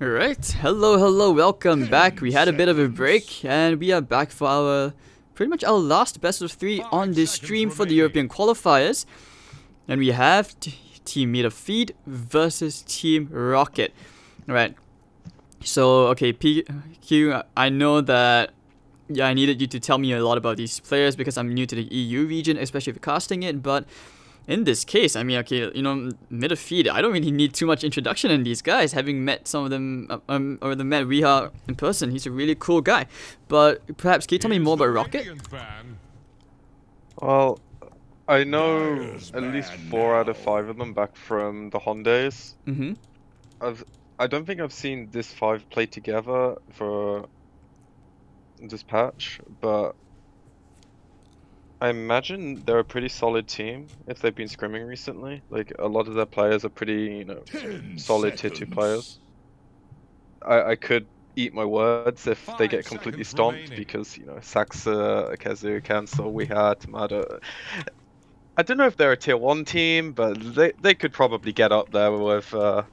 Alright, hello, welcome back. We had a bit of a break and we are back for our pretty much our last best of 3 on this stream for the European qualifiers. And we have Team MidOrFeed versus Team Rocket. Alright, so okay, PQ, I know that I needed you to tell me a lot about these players because I'm new to the EU region, especially for casting it, but in this case, I mean, okay, you know, MidOrFeed, I don't really need too much introduction in these guys, having met some of them, or the met Riha in person. He's a really cool guy. But perhaps, can you tell me more about Rocket? Well, I know at least 4 out of 5 of them back from the Hon days. I don't think I've seen this 5 play together for this patch, but I imagine they're a pretty solid team if they've been scrimming recently. Like, a lot of their players are pretty, you know, solid tier 2 players. I could eat my words if they get completely stomped because, you know, Saxa, Kazu, Cancel, we had Tamada. I don't know if they're a tier 1 team, but they could probably get up there with the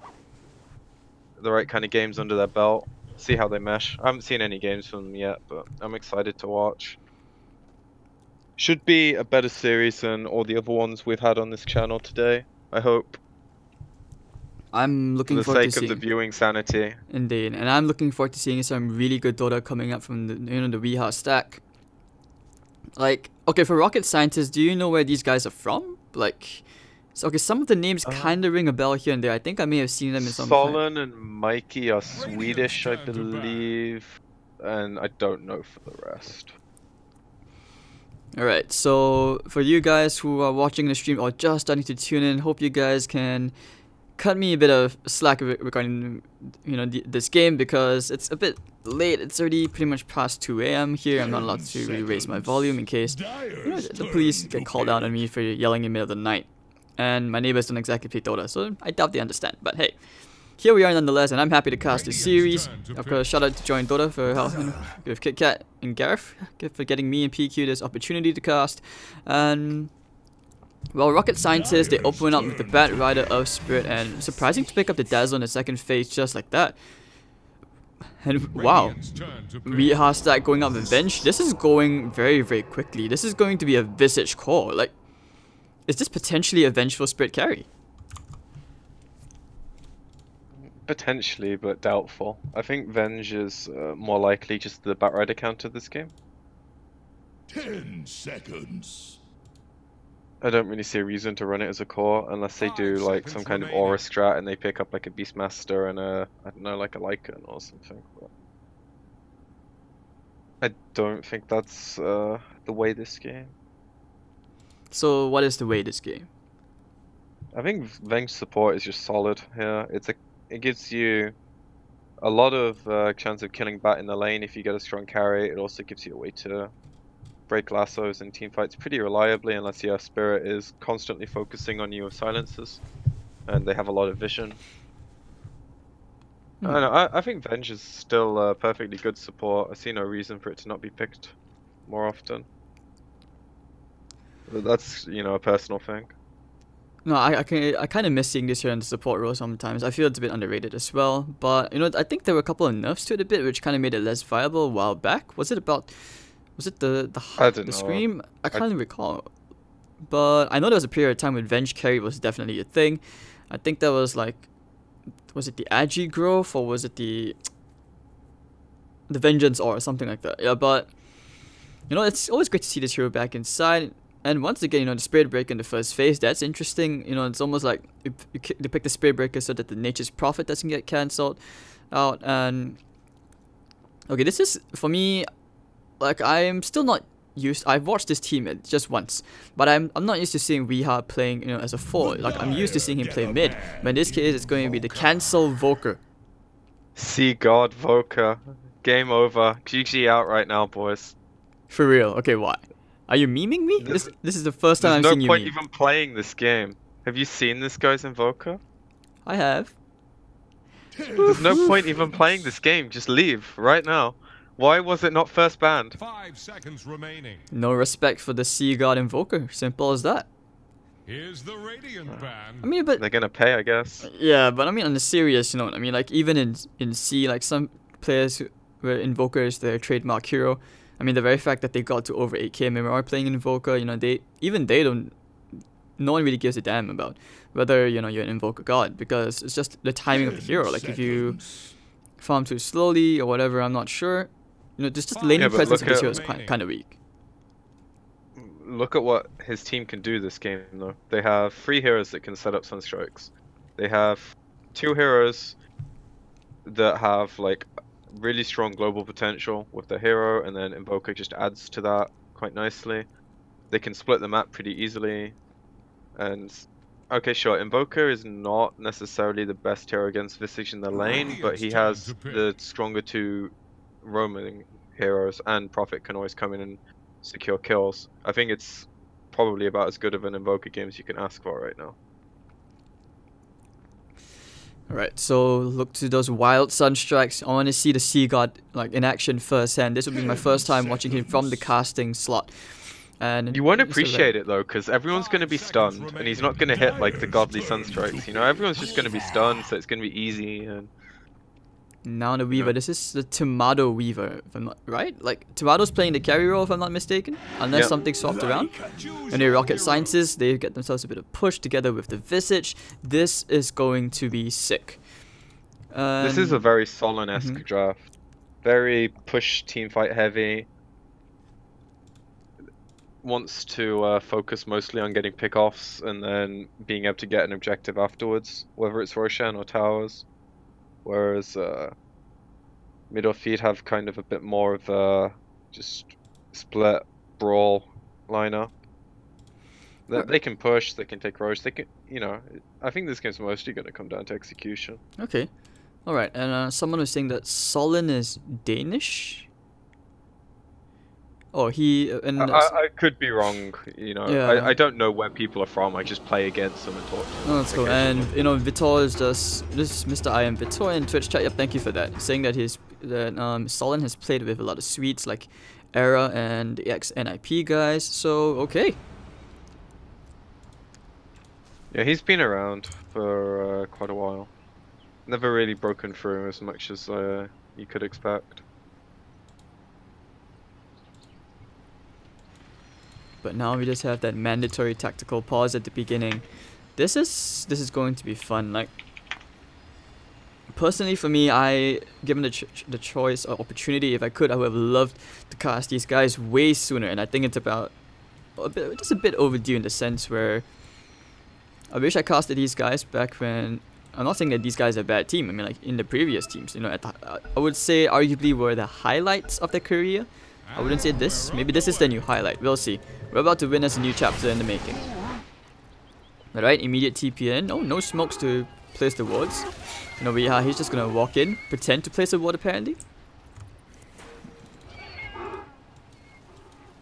right kind of games under their belt. See how they mesh. I haven't seen any games from them yet, but I'm excited to watch. Should be a better series than all the other ones we've had on this channel today, I hope. I'm looking forward to seeing. For the sake of the viewing sanity. Indeed, and I'm looking forward to seeing some really good Dota coming up from the, you know, the Riha stack. Like, okay, for rocket scientists, do you know where these guys are from? Like, so, okay, some of the names kind of ring a bell here and there. I think I may have seen them in some. Solon and Mikey are Swedish, I believe, and I don't know for the rest. Alright, so for you guys who are watching the stream or just starting to tune in, hope you guys can cut me a bit of slack regarding, you know, this game because it's a bit late. It's already pretty much past 2 AM here. I'm not allowed to really raise my volume in case, you know, the police get called out on me for yelling in the middle of the night. And my neighbors don't exactly play Dota, so I doubt they understand. But hey, here we are nonetheless, and I'm happy to cast this series. Of course, shout out to Join Dota for helping with KitKat and Gareth for getting me and PQ this opportunity to cast. And well, Rocket Scientists, they open up with the Bat Rider of Spirit, and surprising to pick up the Dazzle in the second phase just like that. And wow, Riha stack going up with Venge. This is going very quickly. This is going to be a Visage core. Like, is this potentially a Vengeful Spirit carry? Potentially, but doubtful. I think Venge is more likely just the Batrider counter this game. 10 seconds. I don't really see a reason to run it as a core unless they do like some kind of aura strat and they pick up like a Beastmaster and a, I don't know, like a Lycan or something. But I don't think that's the way this game. So what is the way this game? I think Venge support is just solid here. It gives you a lot of chance of killing Bat in the lane if you get a strong carry. It also gives you a way to break lassos in teamfights pretty reliably unless your Spirit is constantly focusing on you with silences and they have a lot of vision. I don't know, I think Venge is still perfectly good support. I see no reason for it to not be picked more often. But that's, you know, a personal thing. No, I kind of miss seeing this here in the support role sometimes. I feel it's a bit underrated as well. But, you know, I think there were a couple of nerfs to it a bit, which kind of made it less viable a while back. Was it the Scream? I can't recall. But I know there was a period of time when Venge carry was definitely a thing. I think that was like, was it the Agi growth or was it the Vengeance or something like that? Yeah, but, you know, it's always great to see this hero back inside. And once again, you know, the Spirit Breaker in the first phase, that's interesting. You know, it's almost like you pick the Spirit Breaker so that the Nature's Prophet doesn't get cancelled out. And okay, this is, for me, like, I am still not used. I've watched this team just once, but I'm not used to seeing Riha playing, you know, as a 4. Like, I'm used to seeing him play mid. But in this case, it's going to be the Cancel Voker. See God Voker. Game over. GG out right now, boys. For real? Okay, why? Are you memeing me? This is the first time I've seen you meme. There's no point even playing this game. Have you seen this guy's Invoker? I have. There's no point even playing this game. Just leave right now. Why was it not first banned? 5 seconds remaining. No respect for the Sea God Invoker. Simple as that. Here's the radiant band. I mean, but they're gonna pay, I guess. yeah, but I mean, on a serious note, I mean, like even in C, like some players where Invoker is their trademark hero. I mean, the very fact that they got to over 8k MMR playing Invoker, you know, they don't. No one really gives a damn about whether, you know, you're an Invoker god, because it's just the timing of the hero. Like if you farm too slowly or whatever, I'm not sure. You know, just the laning presence of this hero is kind of weak. Look at what his team can do this game, though. They have 3 heroes that can set up Sunstrikes. They have 2 heroes that have like really strong global potential with the hero, and then Invoker just adds to that quite nicely. They can split the map pretty easily. And okay, sure, Invoker is not necessarily the best hero against Visage in the lane, but he has the stronger 2 roaming heroes, and Prophet can always come in and secure kills. I think it's probably about as good of an Invoker game as you can ask for right now. Alright, so look to those wild Sunstrikes. I want to see the Sea God like in action firsthand. This will be my first time watching him from the casting slot. And you won't appreciate it though, because everyone's going to be stunned, and he's not going to hit like the godly Sunstrikes. You know, everyone's just going to be stunned, so it's going to be easy. And now the Weaver, this is the Tomato Weaver, if I'm not right. Like Tomato's playing the carry role, if I'm not mistaken, unless something swapped around. And the Rocket Sciences, they get themselves a bit of push together with the Visage. This is going to be sick. This is a very Solon-esque draft. Very push teamfight heavy. Wants to focus mostly on getting pickoffs and then being able to get an objective afterwards, whether it's Roshan or Towers. Whereas MidOrFeed have kind of a bit more of a just split brawl lineup. They can push, they can take Roche, they can, you know, I think this game's mostly going to come down to execution. Okay. Alright, and someone was saying that Solon is Danish? Oh, I could be wrong, you know. Yeah. I don't know where people are from. I just play against them and talk to them. Oh, that's cool. And you know, Vitor is just this is Mr. I am Vitor in Twitch chat. Yep, thank you for that. Saying that Solon has played with a lot of sweets like Era and the ex-NIP guys. So okay. Yeah, he's been around for quite a while. Never really broken through as much as you could expect. But now we just have that mandatory tactical pause at the beginning. This is going to be fun. Like personally for me, given the choice or opportunity, if I could, I would have loved to cast these guys way sooner. And I think it's about just a bit overdue in the sense where I wish I casted these guys back when. I'm not saying that these guys are a bad team. I mean, like in the previous teams, you know, I would say arguably were the highlights of their career. I wouldn't say this. Maybe this is the new highlight. We'll see. We're about to witness a new chapter in the making. Alright, immediate TP in. Oh, no smokes to place the wards. You know, he's just gonna walk in, pretend to place a ward apparently.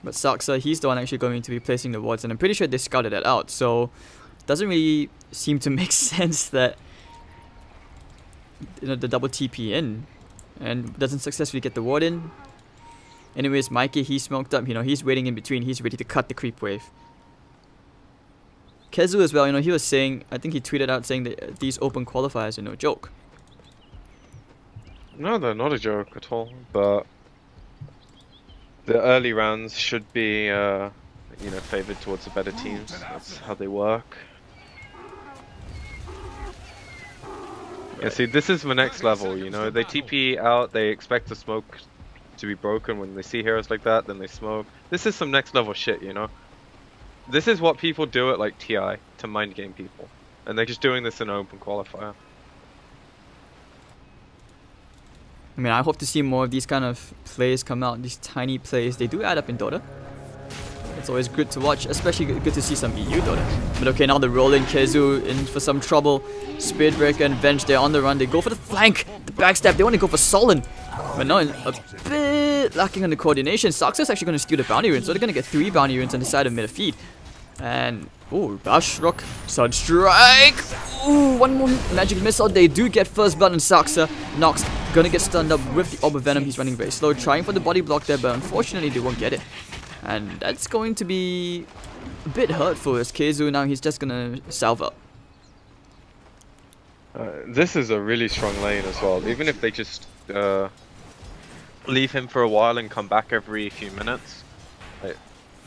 But Saksa, he's the one actually going to be placing the wards, and I'm pretty sure they scouted that out. So, it doesn't really seem to make sense that, you know, the double TP in and doesn't successfully get the ward in. Anyways, Mikey, he's smoked up, you know, he's waiting in between, he's ready to cut the creep wave. Kezu as well, you know, he was saying, I think he tweeted out saying that these open qualifiers are no joke. No, they're not a joke at all, but the early rounds should be, you know, favoured towards the better teams. That's how they work. Yeah, see, this is the next level, you know, they TP out, they expect the smoke to be broken. When they see heroes like that, then they smoke. This is some next level shit, you know. This is what people do at like TI to mind game people, and they're just doing this in an open qualifier. I mean, I hope to see more of these kind of plays come out. These tiny plays, they do add up in Dota. It's always good to watch, especially good to see some EU Dota. But okay, now the roll-in, Kezu in for some trouble. Spiritbreaker and Venge, they're on the run. They go for the flank, the backstab. They want to go for Solon. But no, a bit lacking on the coordination. Saksa's actually going to steal the bounty runes, so they're going to get 3 bounty runes on the side of MidOrFeed. And, ooh, Dash Rock, Sunstrike. Ooh, one more magic missile. They do get first blood on Saksa. Nox going to get stunned up with the Orb of Venom. He's running very slow, trying for the body block there, but unfortunately they won't get it. And that's going to be a bit hurtful as Keizu now he's just gonna salve up. This is a really strong lane as well. Even if they just leave him for a while and come back every few minutes.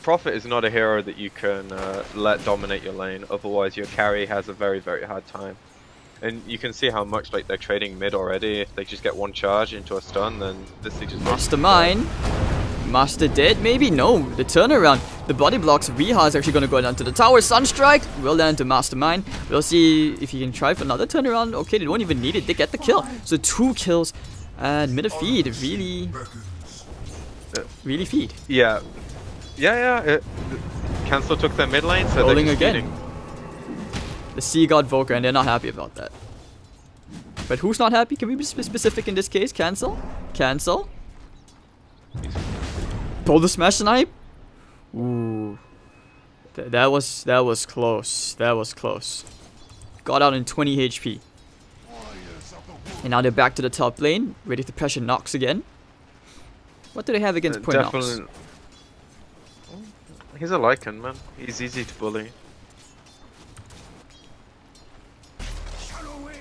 Prophet is not a hero that you can let dominate your lane, otherwise your carry has a very, very hard time. And you can see how much like they're trading mid already. If they just get one charge into a stun, then this thing just Mastermind. Master dead? Maybe? No. The turnaround. The body blocks. Riha is actually going to go down to the tower. Sunstrike will land into Mastermind. We'll see if he can try for another turnaround. Okay, they don't even need it. They get the kill. So 2 kills. And MidOrFeed really feed. Yeah. Cancel took their mid lane, so rolling they're again. feeding. The Sea God Volker, and they're not happy about that. But who's not happy? Can we be specific in this case? Cancel? Cancel? Pull the smash snipe? Ooh. That was close. That was close. Got out in 20 HP. And now they're back to the top lane, ready to pressure Nox again. What do they have against poor Nox? He's a Lycan, man. He's easy to bully.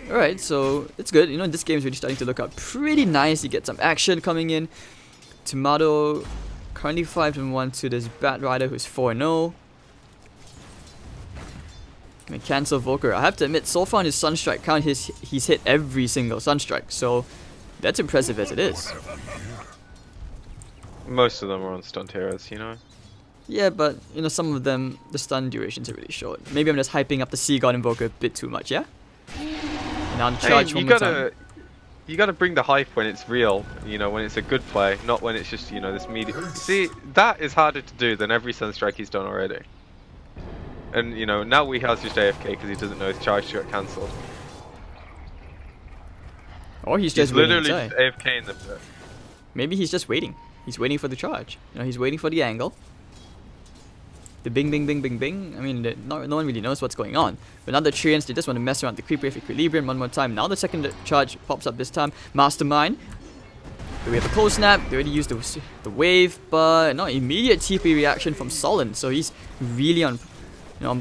Alright, so it's good. You know, this game is really starting to look up pretty nice. You get some action coming in. Tomato currently 5-1 to this Bat Rider who's 4-0. Can cancel Volker. I have to admit, so far on his Sunstrike count, he's hit every single Sunstrike. So that's impressive as it is. Most of them are on stunned heroes, you know? Yeah, but you know, some of them, the stun durations are really short. Maybe I'm just hyping up the Sea God Invoker a bit too much, yeah? And now charge hey, one more time. You gotta bring the hype when it's real, you know, when it's a good play, not when it's just, you know, this media. See, that is harder to do than every Sunstrike he's done already. And, you know, now Weeha's just AFK because he doesn't know his charge got cancelled. Or he's just literally just AFK in the pit. Maybe he's just waiting. He's waiting for the charge. You know, he's waiting for the angle. The bing, bing, bing, bing, bing. I mean, no one really knows what's going on. But now the Treants, they just want to mess around the creep wave equilibrium one more time. Now the second charge pops up this time. Mastermind. We have a cold snap. They already used the wave, but no immediate TP reaction from Solon. So he's really on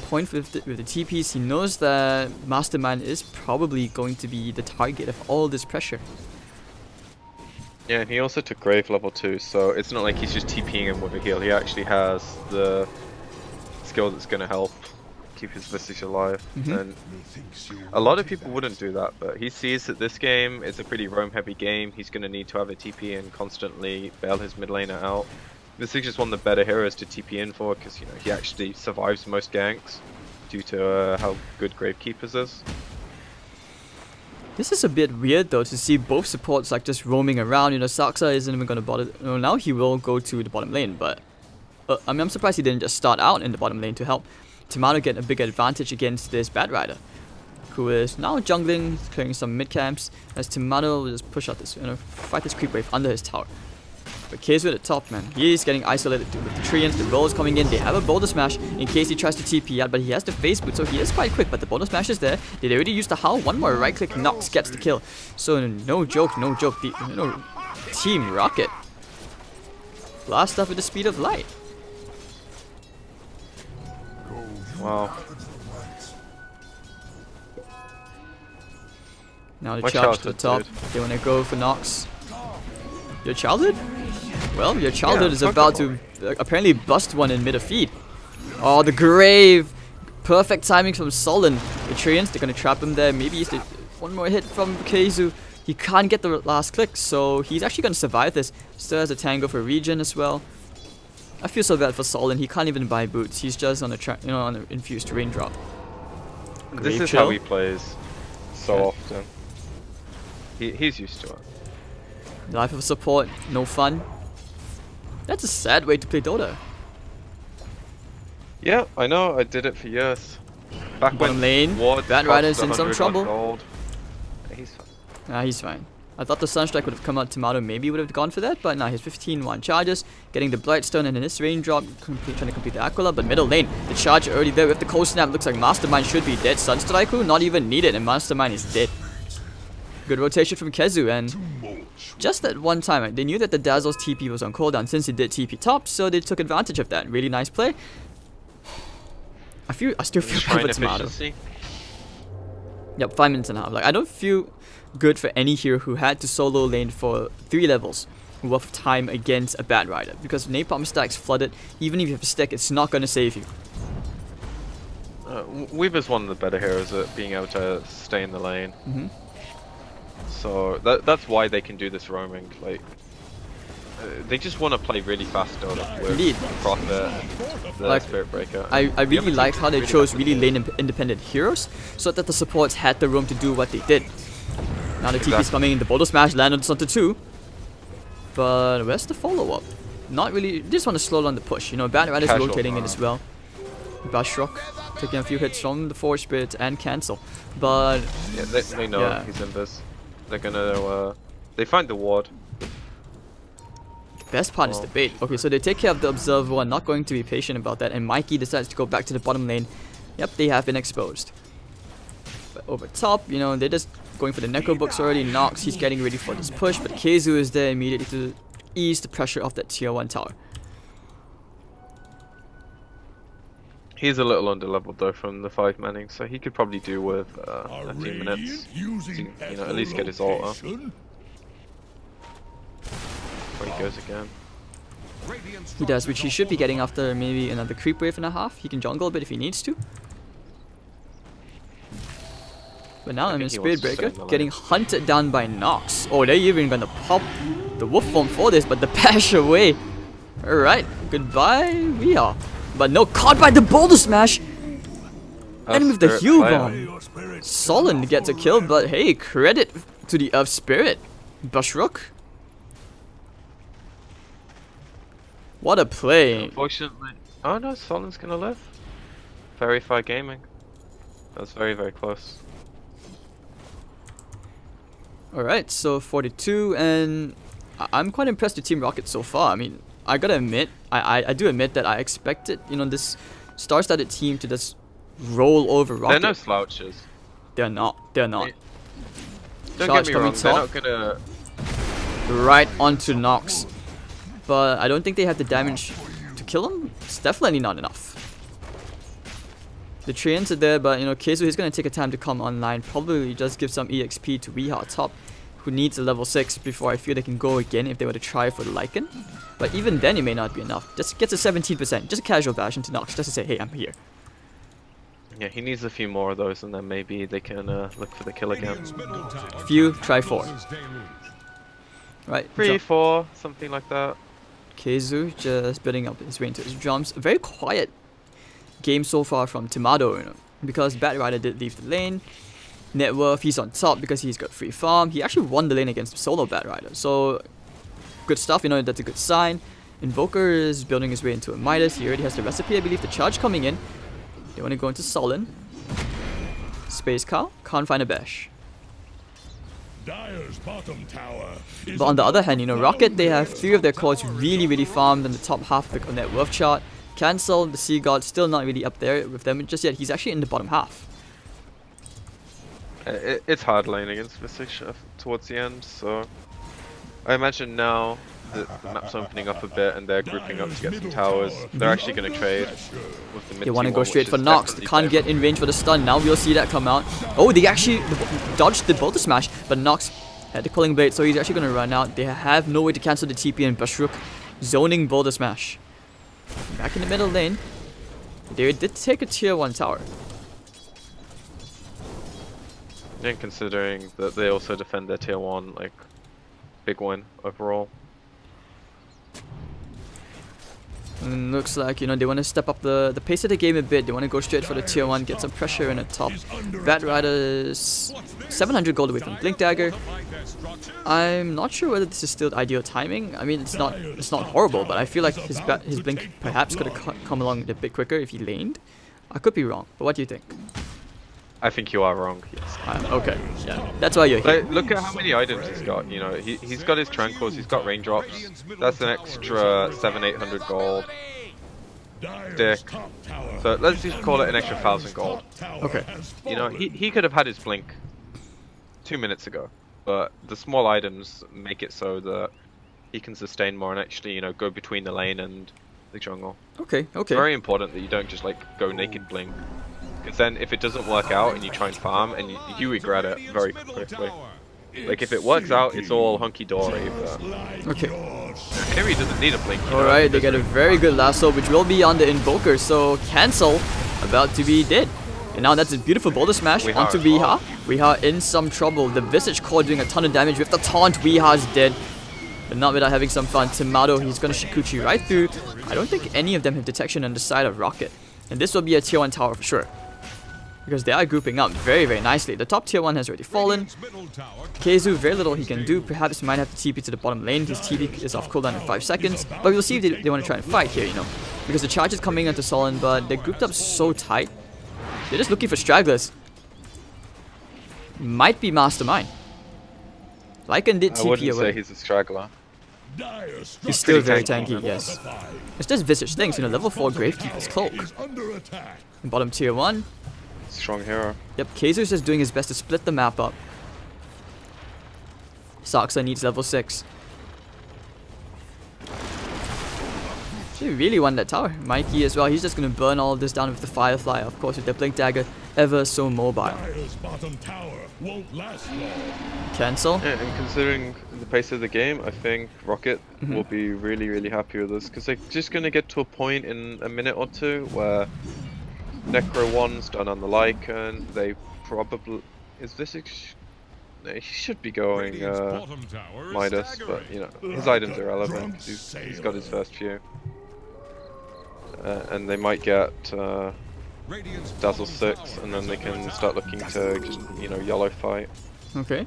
point with the TPs. He knows that Mastermind is probably going to be the target of all this pressure. Yeah, and he also took Grave level 2, so it's not like he's just TPing him with a heal. He actually has the skill that's going to help keep his Visage alive. And a lot of people wouldn't do that, but he sees that this game is a pretty roam heavy game. He's going to need to have a TP and constantly bail his mid laner out. Visage is one of the better heroes to TP in for because, you know, he actually survives most ganks due to how good Gravekeepers is. This is a bit weird though to see both supports like just roaming around. You know, Saksa isn't even gonna bother. You know, now he will go to the bottom lane, but I mean, I'm surprised he didn't just start out in the bottom lane to help Tomato get a big advantage against this Bat Rider, who is now jungling, clearing some mid camps as Tomato will just push out this, you know, fight this creep wave under his tower. But Keizu at the top, man, he's getting isolated with the Treants. The roll is coming in. They have a Boulder Smash in case he tries to TP out, but he has the face boot, so he is quite quick. But the Boulder Smash is there. They already used the Howl. One more right click, Nox gets the kill. So no joke, no joke. The, you know, Team Rocket blast off at the speed of light. Wow. Now the charge to the top. They want to go for Nox. Your childhood? Well, your childhood is about to apparently bust one in MidOrFeed. Oh, the Grave! Perfect timing from Solon. The Treants, they're gonna trap him there. Maybe he's one more hit from Keizu. He can't get the last click, so he's actually gonna survive this. Still has a tango for regen as well. I feel so bad for Solon. He can't even buy boots. He's just on a on an infused raindrop. This is how he plays so often. He's used to it. Life of support, no fun. That's a sad way to play Dota. Yeah, I know. I did it for years. Back bottom lane, Bat Rider's in some trouble. He's fine. Nah, he's fine. I thought the Sunstrike would have come out. Tomato maybe would have gone for that, but nah, he's 15-1 charges, getting the Blightstone and in his raindrop, trying to complete the Aquila, but middle lane, the charge already there with the cold snap. Looks like Mastermind should be dead. Sunstrike not even needed, and Mastermind is dead. Good rotation from Keizu, and just that one time, they knew that the Dazzle's TP was on cooldown since he did TP top, so they took advantage of that. Really nice play. I still feel bad for Tomato. efficiency. Yep, 5 minutes and a half. Like, I don't feel good for any hero who had to solo lane for 3 levels worth of time against a bad rider, because napalm stacks flooded. Even if you have a stick, it's not gonna save you. Weaver's one of the better heroes at being able to stay in the lane. So that's why they can do this roaming. Like, they just want to play really fast Dota with Indeed. Prophet, the Like, Spirit Breaker. I really like how they chose really lane independent heroes, so that the supports had the room to do what they did. Now the TP's coming in, the boulder smash landed onto 2. But where's the follow-up? Not really, just want to slow down the push. You know, bad riders rotating in as well. Bashrock taking a few hits from the Force Spirit and cancel. But yeah, they know he's in this. They're gonna they find the ward. Best part is the bait. Okay, so they take care of the Observer and not going to be patient about that, and Mikey decides to go back to the bottom lane. Yep, they have been exposed. But over top, you know, they're just going for the Necro books already. Nox, he's getting ready for this push, but Keizu is there immediately to ease the pressure of that tier 1 tower. He's a little underleveled though from the 5 manning, so he could probably do with a few minutes to, you know, at least get his ult up. Before he goes again. He does, which he should be getting after maybe another creep wave and a half. He can jungle a bit if he needs to. But now I'm in Spirit Breaker, getting hunted down by Nox. Oh, they're even gonna pop the wolf form for this, but the bash away. Alright, goodbye, we are. But no, caught by the boulder smash! And with the heal bomb. Solon gets a kill, but hey, credit to the Earth Spirit. Bashrook. What a play. Unfortunately. Oh no, Solon's gonna live. Verify Gaming. That's very, very close. Alright, so 42, and I'm quite impressed with Team Rocket so far. I mean, I gotta admit, I do admit that I expected, you know, this star-studded team to just roll over Rocket. They're no slouches. They're not. They're not. Don't Charge get me wrong, coming they're not gonna... right onto Nox. But I don't think they have the damage to kill him. It's definitely not enough. The Treants are there, but you know, Keizu is gonna take a time to come online. Probably just give some EXP to Weeha top, who needs a level 6 before I feel they can go again if they were to try for the Lycan. But even then it may not be enough. Just gets a 17%, just a casual bash into Nox, just to say, hey, I'm here. Yeah, he needs a few more of those and then maybe they can look for the kill again. Few, try 4. Right, 3, 4, something like that. Keizu just building up his way into his drums. A very quiet game so far from Tomato, you know, because Bad Rider did leave the lane. Net worth, he's on top because he's got free farm. He actually won the lane against solo Bad Rider, so good stuff, you know, that's a good sign. Invoker is building his way into a Midas. He already has the recipe, I believe. The charge coming in. They want to go into Sullen. Space Cow, can't find a bash. But on the other hand, you know, Rocket, they have 3 of their cores really farmed in the top half of the net worth chart. Cancel, the Sea God, still not really up there with them just yet. He's actually in the bottom half. It's hard lane against Visage towards the end, so I imagine now that the map's opening up a bit and they're grouping up to get some towers, they're actually going to trade with the mid. They want to go straight for Nox. They can't get in range for the stun. Now we'll see that come out. Oh, they actually dodged the Boulder Smash, but Nox had the Culling Blade, so he's actually going to run out. They have no way to cancel the TP, and Bashrook zoning Boulder Smash. Back in the middle lane, they did take a tier 1 tower. And considering that they also defend their tier 1, like, big win overall. And looks like, you know, they want to step up the pace of the game a bit. They want to go straight for the tier 1, get some pressure in the top. Bad Rider is 700 gold away from Blink Dagger. I'm not sure whether this is still ideal timing. I mean, it's not horrible, but I feel like his Blink perhaps could have come along a bit quicker if he laned. I could be wrong, but what do you think? I think you are wrong, yes. Okay, yeah, that's why you're here. Like, look at how many items he's got, you know, he's got his Tranquils, he's got Raindrops, that's an extra 700-800 gold. Dick. So let's just call it an extra 1,000 gold. Okay. You know, he could have had his Blink 2 minutes ago, but the small items make it so that he can sustain more and actually, you know, go between the lane and the jungle. Okay, okay. Very important that you don't just like go naked blink, because then if it doesn't work out and you try and farm and you regret it very quickly. Like if it works out, it's all hunky dory. But okay. Here he doesn't need a blink. All right, they get a very good lasso, which will be on the invoker. So cancel, about to be dead. And now that's a beautiful boulder smash onto Weeha. Weeha in some trouble. The Visage Core doing a ton of damage with the taunt. Weeha's dead. But not without having some fun. Tomato, he's going to Shikuchi right through. I don't think any of them have detection on the side of Rocket. And this will be a tier 1 tower for sure. Because they are grouping up very, very nicely. The top tier 1 has already fallen. Keizu, very little he can do. Perhaps he might have to TP to the bottom lane. His TP is off cooldown in 5 seconds. But we'll see if they want to try and fight here, you know. Because the charge is coming into Solon, but they're grouped up so tight. They're just looking for stragglers. Might be Mastermind. Lycan did TP away. I wouldn't say he's a straggler. He's still very tanky, yes. It's just Visage things, you know, level 4 Gravekeeper's Cloak. In bottom tier 1. Strong hero. Yep, Keizu's just doing his best to split the map up. Saksa needs level 6. She really won that tower. Mikey as well, he's just gonna burn all of this down with the Firefly, of course, with the Blink Dagger, ever so mobile. Cancel. Yeah, and considering the pace of the game, I think Rocket will be really, really happy with this, because they're just gonna get to a point in a minute or two where Necro 1's done on the Lycan, they probably... Is this... He should be going Midas, but you know, his items are irrelevant because he's got his first few. And they might get Dazzle 6, and then they can start looking to just, you know, YOLO fight. Okay.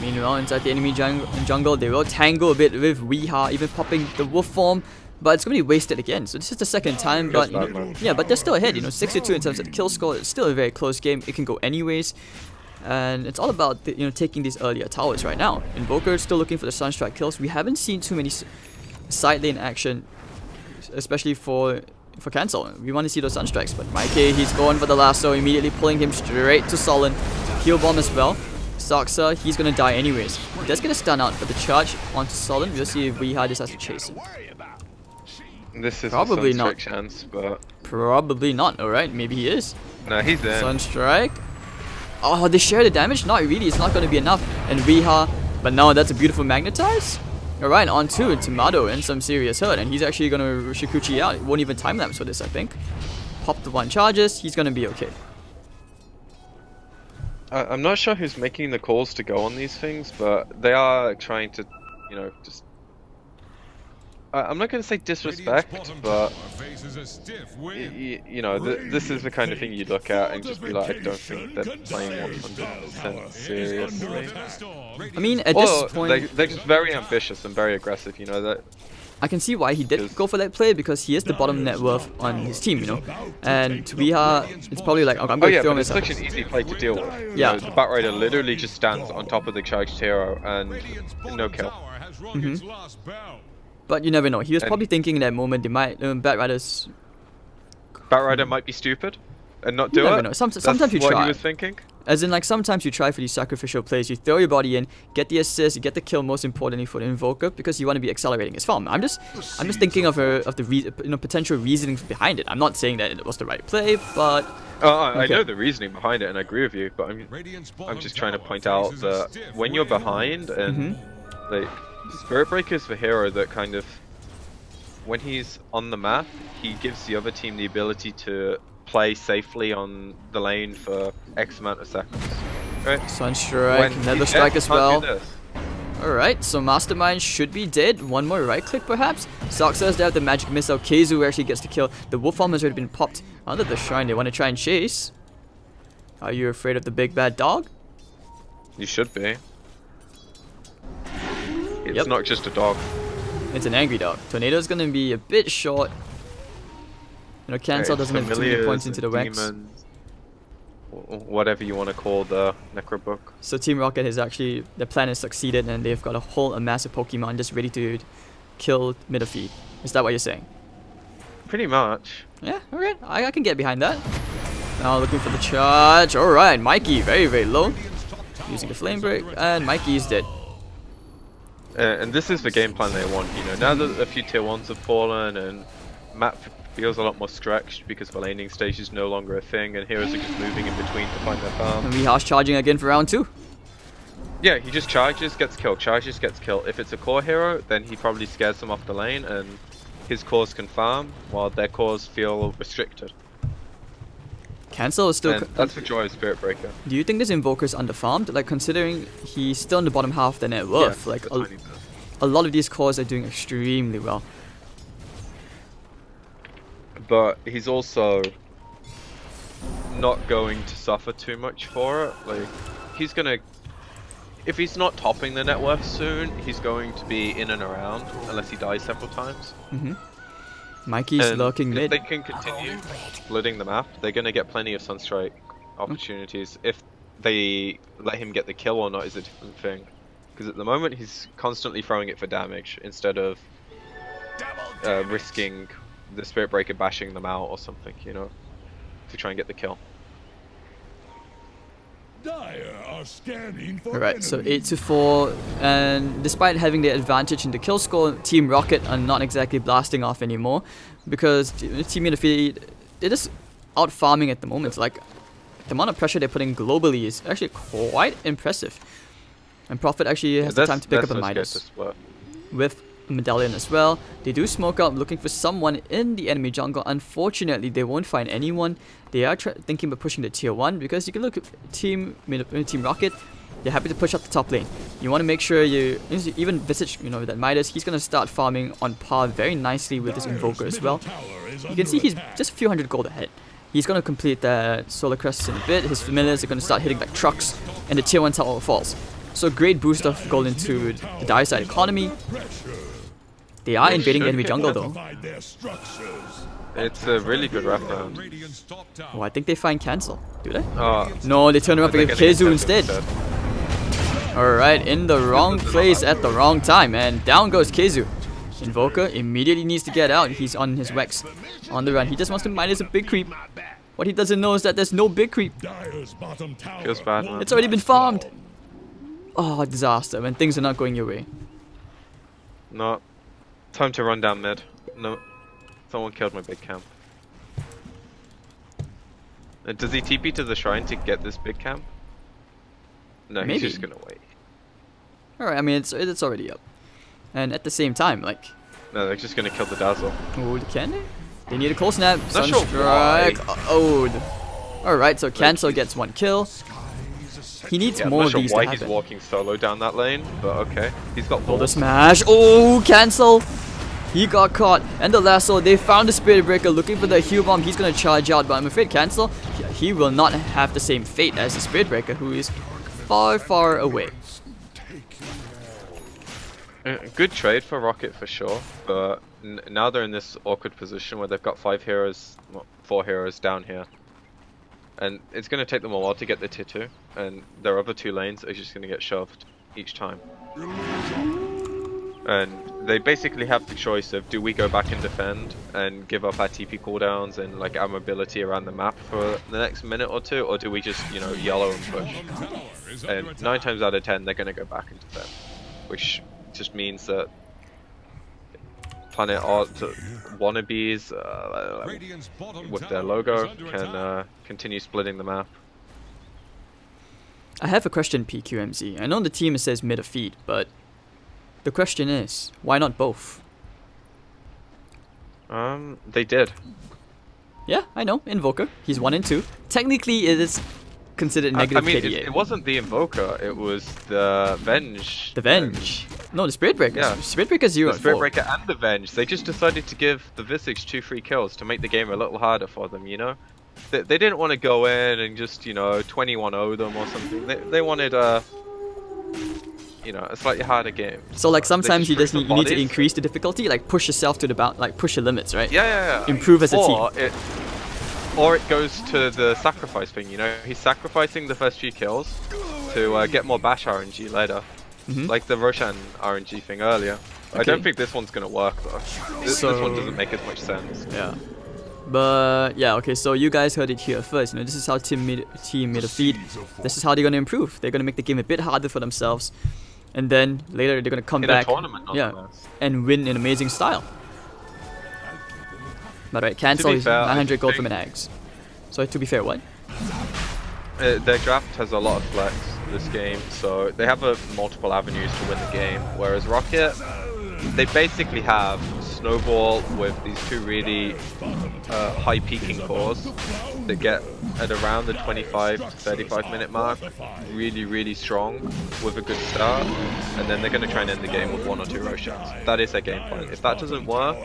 Meanwhile, inside the enemy jungle, they will tangle a bit with Weeha, even popping the wolf form. But it's going to be wasted again, so this is the second time, but you know, yeah, but they're still ahead, you know, 6-2 in terms of the kill score. It's still a very close game, it can go anyways. And it's all about, you know, taking these earlier towers right now. Invoker is still looking for the Sunstrike kills. We haven't seen too many side lane action, especially for cancel. We want to see those Sunstrikes, but Mikey, he's going for the lasso, immediately pulling him straight to Solon. Heal bomb as well. Saksa, he's going to die anyways. He does get a stun out, but the charge onto Solon, we'll see if Weeha just has to chase him. This is probably a Sunstrike not. chance, but... Probably not, alright, maybe he is. No, he's there. Sunstrike. Oh, they share the damage? Not really, it's not going to be enough. And Weeha, but no, that's a beautiful Magnetize. Alright, on to Tomato in some serious hurt, and he's actually going to Shikuchi out. It won't even time-lapse for this, I think. Pop the 1 charges, he's going to be okay. I'm not sure who's making the calls to go on these things, but they are trying to, you know, just... I'm not going to say disrespect, but you know, this is the kind of thing you look at and just be like, I don't think they're playing 100% seriously. I mean, at this point, they're just very ambitious and very aggressive. You know that. I can see why he did go for that play, because he is the bottom net worth on his team, you know. And Weeha, it's probably like, okay, I'm going to throw him. It's such an easy play to deal with. Yeah. You know, the Batrider literally just stands on top of the charged hero and no kill. But you never know. He was probably thinking in that moment they might Batrider might be stupid and not do it. You never know. Sometimes you try. What he was thinking. As in, like, sometimes you try for these sacrificial plays. You throw your body in, get the assist, you get the kill. Most importantly for the Invoker, because you want to be accelerating his farm. I'm just thinking of the potential reasoning behind it. I'm not saying that it was the right play, but I know the reasoning behind it, and I agree with you. But I'm just trying to point out that when you're behind and like. Spirit Breaker is the hero that kind of, when he's on the map, he gives the other team the ability to play safely on the lane for X amount of seconds. Right? Sunstrike, Nether Strike as well. Alright, so Mastermind should be dead. One more right click perhaps. Saksa has there the magic missile. Keizu actually gets the kill. The wolf arm has already been popped under the shrine. They want to try and chase. Are you afraid of the big bad dog? You should be. It's not just a dog. It's an angry dog. Tornado's gonna be a bit short. You know, cancel doesn't have too many points into the wax. Whatever you want to call the Necrobook. So Team Rocket has actually, their plan has succeeded, and they've got a massive Pokemon just ready to kill MidOrFeed. Is that what you're saying? Pretty much. Yeah, alright. I can get behind that. Now looking for the charge. Alright, Mikey, very, very low. Using the Flame Break, and Mikey is dead. And this is the game plan they want, you know. Now that a few tier 1s have fallen and map feels a lot more stretched because the laning stage is no longer a thing and heroes are just moving in between to find their farm. And we harsh charging again for round 2. Yeah, he just charges, gets killed, charges, gets killed. If it's a core hero, then he probably scares them off the lane and his cores can farm while their cores feel restricted. Cancel is still... And that's the joy of Spirit Breaker. Do you think this Invoker is underfarmed? Like, considering he's still in the bottom half of the net worth, Yeah, like, a lot of these cores are doing extremely well. But he's also not going to suffer too much for it. Like, he's gonna... If he's not topping the net worth soon, he's going to be in and around, unless he dies several times. Mikey's lurking mid. If they can continue splitting the map, they're going to get plenty of Sunstrike opportunities. If they let him get the kill or not is a different thing. Because at the moment he's constantly throwing it for damage instead of risking the Spirit Breaker bashing them out or something, you know, to try and get the kill. Alright, so 8-4, and despite having the advantage in the kill score, Team Rocket are not exactly blasting off anymore, because Team MidOrFeed, they're just out farming at the moment. It's like, the amount of pressure they're putting globally is actually quite impressive. And Prophet actually has the time to pick up a Midas with a Medallion as well. They do smoke out looking for someone in the enemy jungle. Unfortunately, they won't find anyone. They are thinking about pushing the tier 1, because you can look at Team Rocket. They're happy to push up the top lane. You want to make sure you even Visage, you know, that Midas, he's going to start farming on par very nicely with this Invoker as well. You can see he's just a few hundred gold ahead. He's going to complete that Solar Crest in a bit. His familiars are going to start hitting like trucks, and the tier 1 tower falls. So great boost of gold into the dire side economy. They are invading the enemy jungle though. It's a really good wrap round. Oh, I think they find cancel. Do they? Oh, no, they turn around and get Keizu instead. Alright, in the wrong place at the wrong time, and down goes Keizu. Invoker immediately needs to get out. He's on his Wex on the run. He just wants to minus a big creep. What he doesn't know is that there's no big creep. Feels bad, man. It's already been farmed. Oh, disaster when things are not going your way. No. Time to run down mid. No. Someone killed my big camp. Does he TP to the shrine to get this big camp? No, Maybe. he's just gonna wait. Alright, I mean it's already up. And at the same time, like... No, they're just gonna kill the Dazzle. Oh, can they? They need a cold snap. Not sure Sunstrike. Oh. Alright, so Cancel gets 1 kill. He needs more of these to happen. I'm not sure why he's walking solo down that lane, but okay. He's got Boulder smash. Oh, Cancel. He got caught. And the lasso, they found the Spirit Breaker looking for the heal bomb. He's going to charge out, but I'm afraid Cancel, he will not have the same fate as the Spirit Breaker, who is far, far away. Good trade for Rocket for sure, but now they're in this awkward position where they've got 5 heroes, well, 4 heroes down here. And it's going to take them a while to get the tier 2, and their other 2 lanes are just going to get shoved each time. And they basically have the choice of, do we go back and defend and give up our TP cooldowns and like our mobility around the map for the next minute or 2, or do we just, you know, yellow and push? And 9 times out of 10 they're going to go back and defend, which just means that Planet Art wannabes with their logo can continue splitting the map. I have a question, PQMZ. I know the team says MidOrFeed, but the question is, why not both? They did. Yeah, I know. Invoker. He's 1 and 2. Technically, it is considered negative I mean, KDA. it wasn't the Invoker, it was the Venge. The Venge. No, the Spirit Breaker. Yeah. Spirit Breaker 0 The Spirit Breaker and the Venge. They just decided to give the Visage 2 free kills to make the game a little harder for them, you know? They didn't want to go in and just, you know, 21-0 them or something. They wanted you know, a slightly harder game. So like sometimes you need to increase the difficulty, like push yourself to the like push your limits, right? Yeah. Improve as a team. Or it goes to the sacrifice thing, you know? He's sacrificing the first few kills to get more bash RNG later. Like the Roshan RNG thing earlier. Okay. I don't think this one's gonna work though. This one doesn't make as much sense. Yeah. But yeah, okay, so you guys heard it here first. You know, this is how Team MidOrFeed, this is how they're gonna improve. They're gonna make the game a bit harder for themselves. And then later they're gonna come back, a tournament, and win in amazing style. By the way, cancel is fair, 900 gold from an eggs. So to be fair, what? Their draft has a lot of flex this game, so they have multiple avenues to win the game. Whereas Rocket, they basically have Snowball with these two really high peaking cores that get at around the 25 to 35 minute mark, really strong with a good start, and then they're going to try and end the game with 1 or 2 Roshans. That is their game plan. If that doesn't work,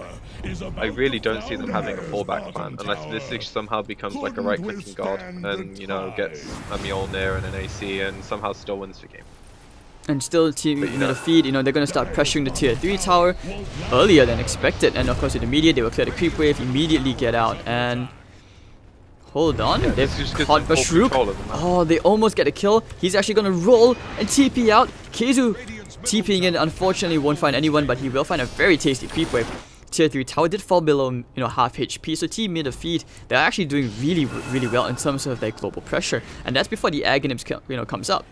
I really don't see them having a fallback plan, unless Visage somehow becomes like a right-clicking god and, you know, gets a Mjolnir and an AC and somehow still wins the game. And still, MidOrFeed, you know, they're going to start pressuring the tier 3 tower earlier than expected. And of course, in the immediate, they will clear the creep wave, immediately get out. And hold on, they've caught Bashrook. Oh, they almost get a kill. He's actually going to roll and TP out. Keizu TPing in, unfortunately, won't find anyone, but he will find a very tasty creep wave. Tier 3 tower did fall below, you know, half HP, so Team MidOrFeed, they're actually doing really well in terms of their global pressure. And that's before the Aghanims, you know, comes up.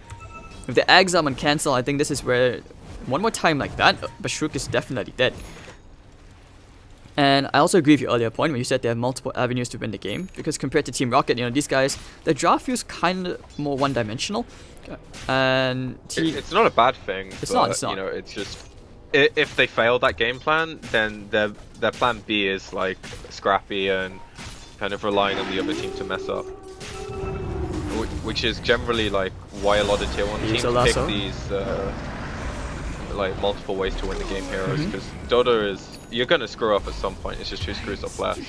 If the Ags on cancel, I think this is where, one more time like that, Bashrook is definitely dead. And I also agree with your earlier point when you said they have multiple avenues to win the game, because compared to Team Rocket, you know, these guys, their draft feels kind of more one-dimensional. And it's not a bad thing. It's not. You know, it's just if they fail that game plan, then their plan B is like scrappy and kind of relying on the other team to mess up. Which is generally like why a lot of tier 1 teams pick these like multiple ways to win the game heroes, because Dota is, you're gonna screw up at some point, it's just who screws up less.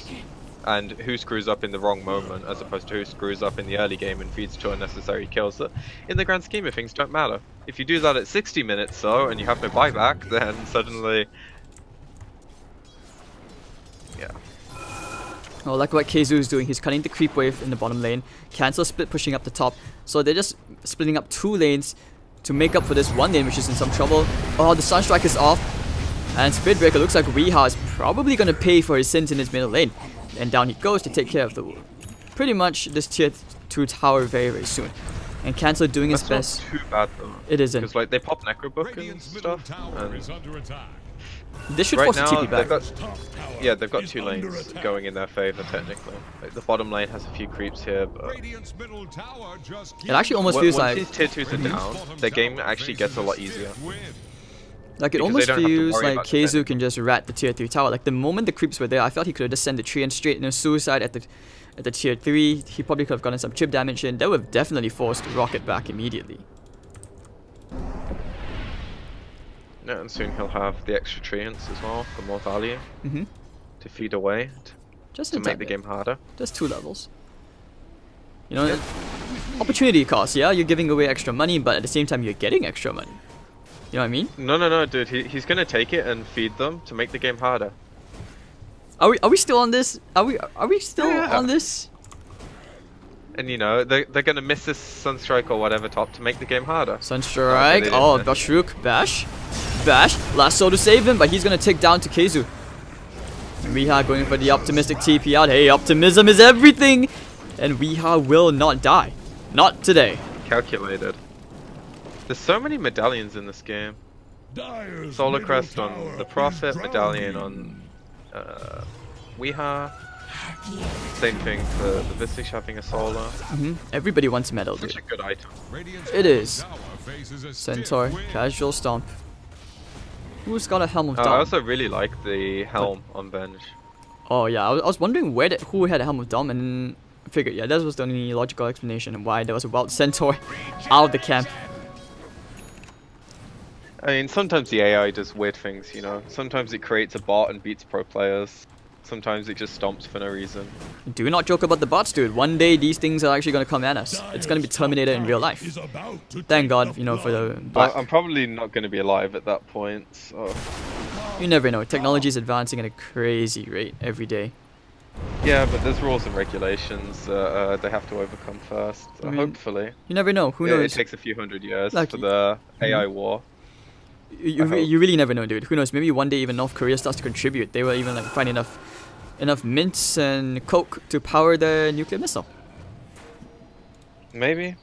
And who screws up in the wrong moment as opposed to who screws up in the early game and feeds to unnecessary kills that in the grand scheme of things don't matter. If you do that at 60 minutes though and you have no buyback, then suddenly, yeah. Oh, like what Keizu is doing, he's cutting the creep wave in the bottom lane, cancel split pushing up the top, so they're just splitting up 2 lanes to make up for this 1 lane which is in some trouble. Oh, the Sunstrike is off, and Spiritbreaker looks like Weeha is probably going to pay for his sins in his middle lane. And down he goes to take care of the pretty much this tier 2 tower very soon. And Cancel doing his best. Not too bad though. It isn't. Because like they pop Necrobook and stuff. This should right force now, the TP back. they've got 2 lanes going in their favor technically. Like the bottom lane has a few creeps here, but it actually almost feels like once these tier 2s are down, their game actually gets a lot easier. Like it almost feels like Keizu can just rat the tier 3 tower. Like the moment the creeps were there, I felt he could have just sent the tree and straight, you know, suicide at the tier 3. He probably could have gotten some chip damage in. That would have definitely forced Rocket back immediately. Yeah, and soon he'll have the extra treants as well for more value to feed away just to make the game harder. Just 2 levels. You know, opportunity cost. Yeah, you're giving away extra money, but at the same time you're getting extra money. You know what I mean? No, dude. He's gonna take it and feed them to make the game harder. Are we still on this? Are we still on this? And you know they're gonna miss this Sunstrike or whatever top to make the game harder. Sunstrike. Oh, Bashrook. Bash. Lasso to save him, but he's gonna take down to Keizu. Weeha going for the optimistic TP out. Hey, optimism is everything, and Weeha will not die. Not today. Calculated. There's so many medallions in this game. Solar Crest on the Prophet, medallion on Weeha. Same thing for the Visage having a solar. Everybody wants medal, dude. Such a good item. It is. Centaur, casual stomp. Who's got a helm of Dom? I also really like the helm on bench. Oh yeah, I was wondering who had a helm of Dom, and I figured that was the only logical explanation of why there was a wild Centaur out of the camp. I mean, sometimes the AI does weird things, you know. Sometimes it creates a bot and beats pro players. Sometimes it just stomps for no reason. Do not joke about the bots, dude. One day these things are actually going to come at us. It's going to be Terminator in real life. Thank God, you know, for the black. I'm probably not going to be alive at that point, so... You never know. Technology is advancing at a crazy rate every day. Yeah, but there's rules and regulations they have to overcome first. So I mean, hopefully. You never know. Who knows? It takes a few hundred years for the AI war. You really never know, dude. Who knows? Maybe one day even North Korea starts to contribute. They will even like find enough mints and coke to power their nuclear missile. Maybe.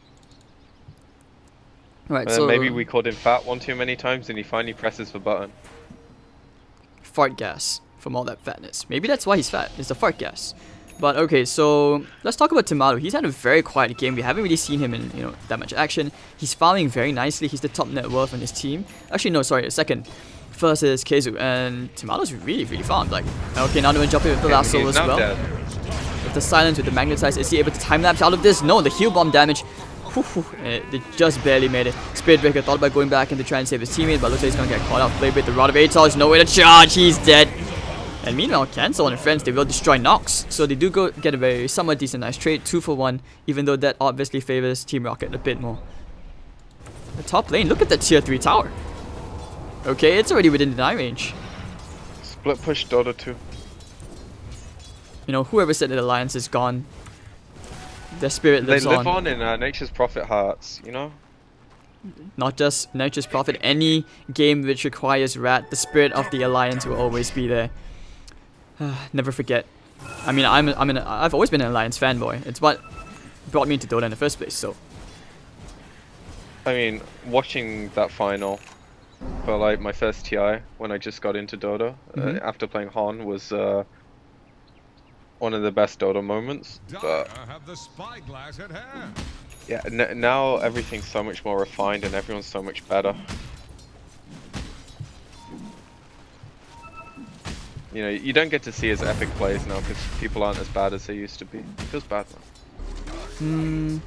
Right. So maybe we called him fat one too many times, and he finally presses the button. Fart gas. from all that fatness. Maybe that's why he's fat. It's the fart gas. But okay, so let's talk about Tomato. He's had a very quiet game. We haven't really seen him in, that much action. He's farming very nicely. He's the top net worth on his team. Actually, no, sorry, second. First is Keizu, and Tomato's really farmed. Like, okay, now they're gonna jump in with the lasso as well. Dead. With the silence, with the magnetize, is he able to time lapse out of this? No, the heal bomb damage. They just barely made it. Spirit Breaker thought about going back in to try and save his teammate, but looks like he's gonna get caught out. Played with the Rod of Atos, no way to charge. He's dead. And meanwhile, Cancel and friends, they will destroy Nox. So they do get a very somewhat decent nice trade, 2 for 1, even though that obviously favors Team Rocket a bit more. The top lane, look at that tier 3 tower. Okay, it's already within the deny range. Split push Dota 2. Whoever said that Alliance is gone, their spirit lives on. They live on in Nature's Prophet hearts, Not just Nature's Prophet, any game which requires Rat, the spirit of the Alliance will always be there. Never forget. I mean, I've always been an Alliance fanboy. It's what brought me into Dota in the first place, so. I mean, watching that final for like my first TI when I just got into Dota after playing Han was one of the best Dota moments. But yeah, now everything's so much more refined and everyone's so much better. You don't get to see as epic plays now because people aren't as bad as they used to be. It feels bad now.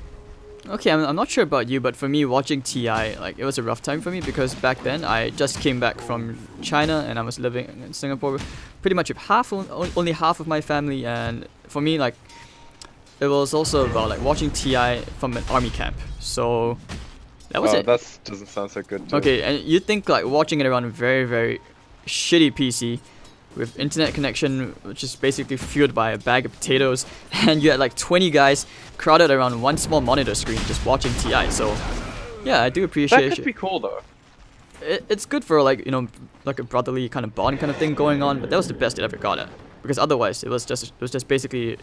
Okay, I'm not sure about you, but for me, watching TI, like, it was a rough time for me because back then I just came back from China and I was living in Singapore pretty much with only half of my family, and for me, like, it was also about like watching TI from an army camp. So that was it. That doesn't sound so good. Okay, and you'd think like watching it around a very shitty PC with internet connection which is basically fueled by a bag of potatoes, and you had like 20 guys crowded around one small monitor screen just watching TI. So yeah, I do appreciate it. That could be cool though. It's good for like like a brotherly kind of bond kind of thing going on, but that was the best it ever got at, because otherwise it was just basically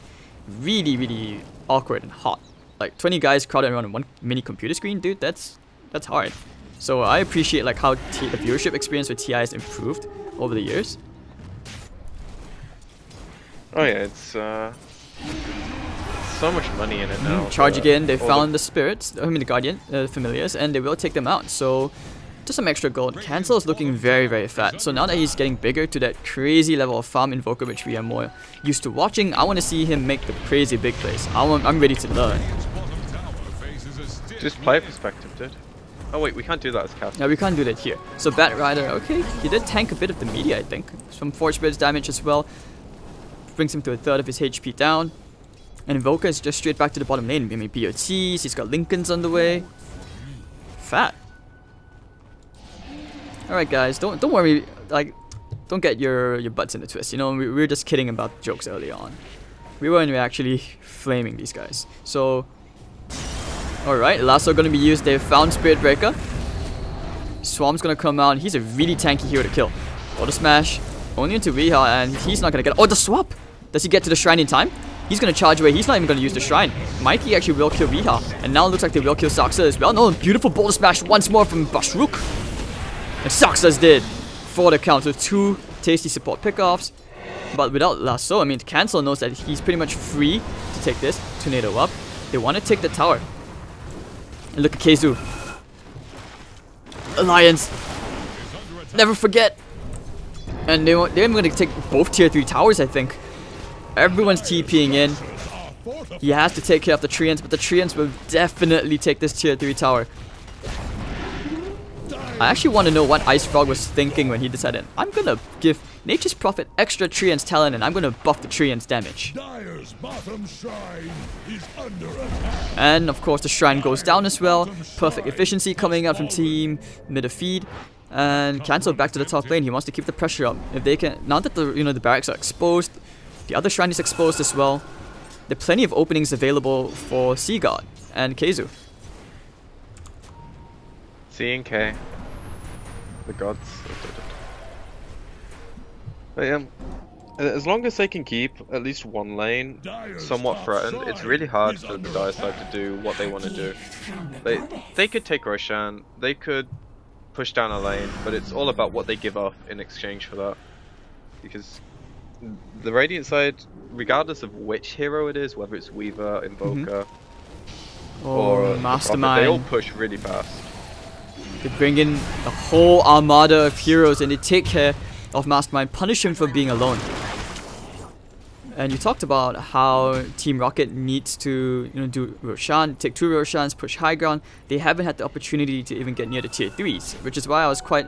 really awkward and hot. Like 20 guys crowded around one mini computer screen, dude, that's hard. So I appreciate like how the viewership experience with TI has improved over the years. Oh yeah, it's so much money in it now. Charge again, they found the spirits, I mean the Guardian, familiars, and they will take them out. So just some extra gold. Cancel is looking very fat. So now that he's getting bigger to that crazy level of farm invoker which we are more used to watching, I want to see him make the crazy big plays. I'm ready to learn. Just player perspective, dude. Oh wait, we can't do that as Cass. Yeah, we can't do that here. So Bat Rider, okay, he did tank a bit of the media, I think. Some Forge Blades damage as well. Brings him to a third of his HP down. And Invoker is just straight back to the bottom lane. I mean, BOTs, he's got Lincolns on the way. Fat. Alright guys, don't worry, like, don't get your butts in the twist. We were just kidding about jokes early on. We weren't actually flaming these guys. So, alright, lasso gonna be used. They've found Spirit Breaker. Swarm's gonna come out. He's a really tanky hero to kill. Auto smash, only into Weeha, and he's not gonna get. Oh, the swap! Does he get to the shrine in time? He's gonna charge away. He's not even gonna use the shrine. Mikey actually will kill Weeha, and now it looks like they will kill Saxa as well. No, beautiful boulder smash once more from Bashruk. And Saxa's dead for the count with 2 tasty support pickoffs. But without lasso, I mean, Cancel knows that he's pretty much free to take this. Tornado up. They want to take the tower. And look at Keizu. Alliance. Never forget. And they're going to take both tier 3 towers, I think. Everyone's TPing in. He has to take care of the Treants, but the Treants will definitely take this tier 3 tower. I actually want to know what Ice Frog was thinking when he decided, I'm going to give Nature's Prophet extra Treants talent and I'm going to buff the Treants damage. And of course the Shrine goes down as well. Perfect efficiency coming out from Team MidOrFeed. And Cancel back to the top lane. He wants to keep the pressure up. If they can, now that the barracks are exposed, the other Shrine is exposed as well. There are plenty of openings available for Sea God and Keizu. C and K. The gods. But yeah, as long as they can keep at least one lane somewhat threatened, it's really hard for the Dire side to do what they want to do. They could take Roshan, they could push down a lane, but it's all about what they give up in exchange for that. Because the Radiant side, regardless of which hero it is, whether it's Weaver, Invoker, or Mastermind, they all push really fast. They bring in a whole armada of heroes and they take care of Mastermind, punish him for being alone. And you talked about how Team Rocket needs to, do Roshan, take 2 Roshans, push high ground. They haven't had the opportunity to even get near the tier 3s, which is why I was quite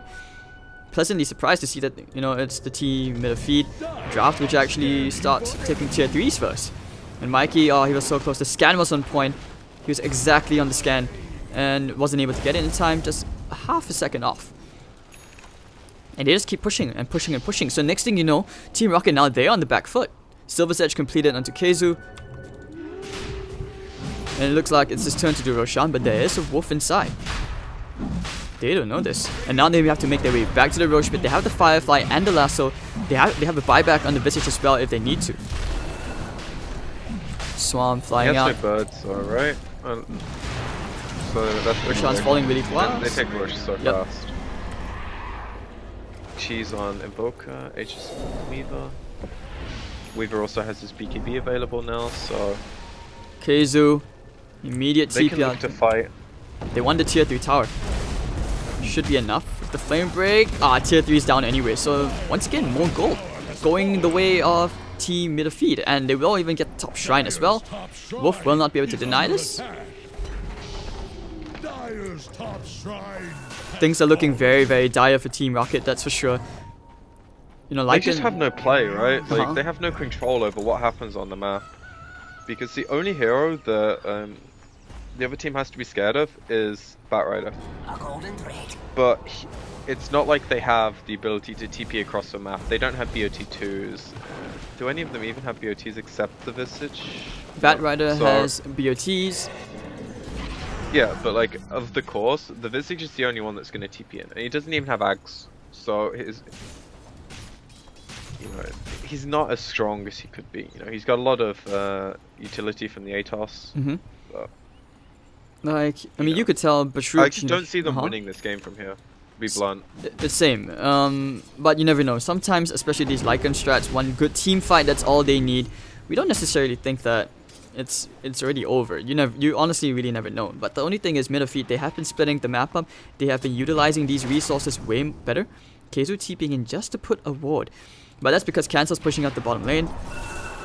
pleasantly surprised to see that, it's the team MidOrFeed draft which actually starts taking tier 3s first. And Mikey, oh, he was so close. The scan was on point. He was exactly on the scan and wasn't able to get it in time, just half a second off. And they just keep pushing and pushing and pushing. So next thing you know, Team Rocket now they're on the back foot. Silver's Edge completed onto Keizu. And it looks like it's his turn to do Roshan, but there is a wolf inside. They don't know this. And now they have to make their way back to the Roche pit. They have the Firefly and the Lasso. They have a buyback on the Visage as well if they need to. Swarm flying out. No birds, alright. So that's Roshan's falling really fast. They take Roche so fast. Cheese on Invoker, H's on Weaver. Weaver also has his BKB available now, so Keizu, immediate they TP can look to fight. They won the tier 3 tower. Should be enough. The flame break, tier 3 is down anyway. So once again, more gold going the way of Team MidOrFeed, and they will even get the top shrine as well. Wolf will not be able to deny this. Things are looking very, very dire for Team Rocket, that's for sure. They just have no play, right? Like they have no control over what happens on the map, because the only hero that the other team has to be scared of is Batrider. But it's not like they have the ability to TP across the map. They don't have BOT2s. Do any of them even have BOTs except the Visage? Batrider has BOTs. Yeah, but like of the course, the Visage is the only one that's going to TP in, and he doesn't even have Ags, so he's not as strong as he could be. He's got a lot of utility from the Atos. But, I mean, you could tell Bashroot... I just don't see them winning this game from here, to be blunt. The same, but you never know. Sometimes, especially these Lycan strats, one good team fight, that's all they need. We don't necessarily think that it's already over. You honestly really never know. But the only thing is MidOrFeed, they have been splitting the map up. They have been utilizing these resources way better. Keizu TPing in just to put a ward. But that's because Cancel's pushing out the bottom lane.